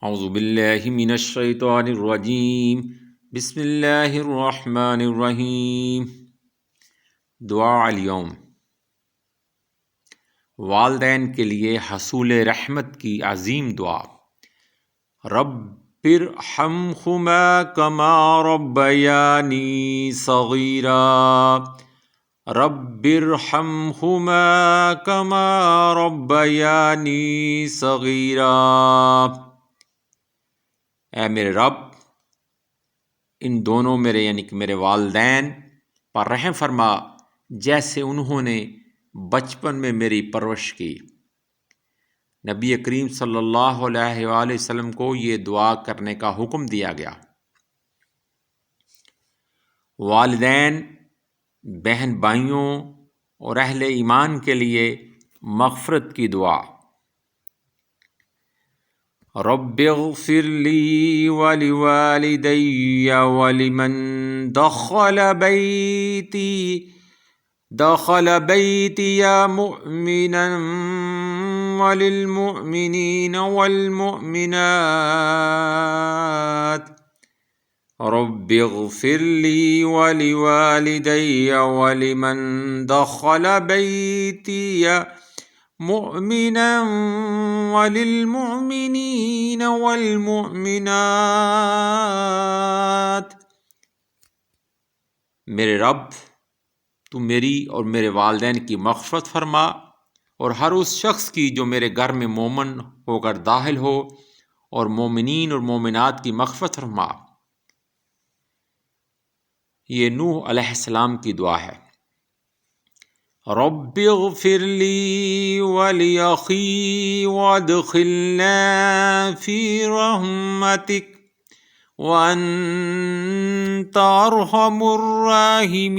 اعوذ باللہ من الشیطان الرجیم بسم اللہ الرحمن الرحیم۔ دعا اليوم، والدین کے لیے حصول رحمت کی عظیم دعا۔ رب ارحمہما کما ربیانی صغیرا، رب ارحمہما کما ربیانی صغیرا۔ اے میرے رب، ان دونوں میرے یعنی کہ میرے والدین پر رحم فرما جیسے انہوں نے بچپن میں میری پرورش کی۔ نبی کریم صلی اللہ علیہ وآلہ وسلم کو یہ دعا کرنے کا حکم دیا گیا۔ والدین، بہن بھائیوں اور اہل ایمان کے لیے مغفرت کی دعا۔ رب اغفر لی ولوالدی ولمن دخل بیتی مؤمنا وللمؤمنین والمؤمنات، رب اغفر لی ولوالدی ولمن دخل بیتی مؤمنا وللمؤمنین والمؤمنات۔ میرے رب، تو میری اور میرے والدین کی مغفرت فرما اور ہر اس شخص کی جو میرے گھر میں مومن ہو کر داخل ہو، اور مومنین اور مومنات کی مغفرت فرما۔ یہ نوح علیہ السلام کی دعا ہے۔ رب اغفر لی ولی وادخلنا فی رحمتک وانت ارحم الراحمین۔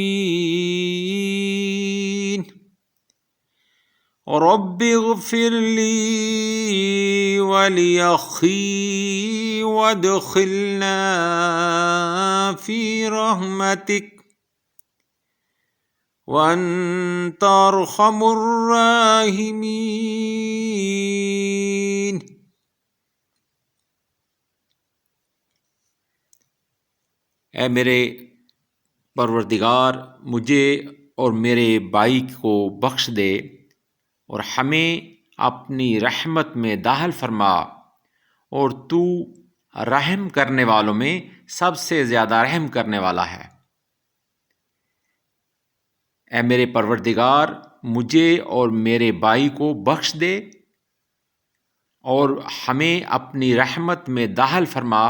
رب اغفر لی ولی وادخلنا فی رحمتک وانت ارحم الراحمین۔ اے میرے پروردگار، مجھے اور میرے بھائی کو بخش دے اور ہمیں اپنی رحمت میں داخل فرما، اور تو رحم کرنے والوں میں سب سے زیادہ رحم کرنے والا ہے۔ اے میرے پروردگار، مجھے اور میرے بھائی کو بخش دے اور ہمیں اپنی رحمت میں داخل فرما،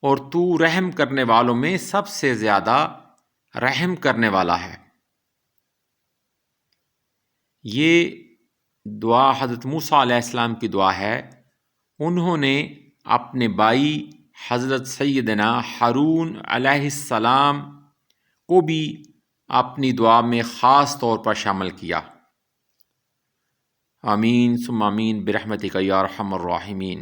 اور تو رحم کرنے والوں میں سب سے زیادہ رحم کرنے والا ہے۔ یہ دعا حضرت موسیٰ علیہ السلام کی دعا ہے۔ انہوں نے اپنے بھائی حضرت سیدنا ہارون علیہ السلام کو بھی اپنی دعا میں خاص طور پر شامل کیا۔ آمین ثم آمین برحمتک یا ارحم الراحمین۔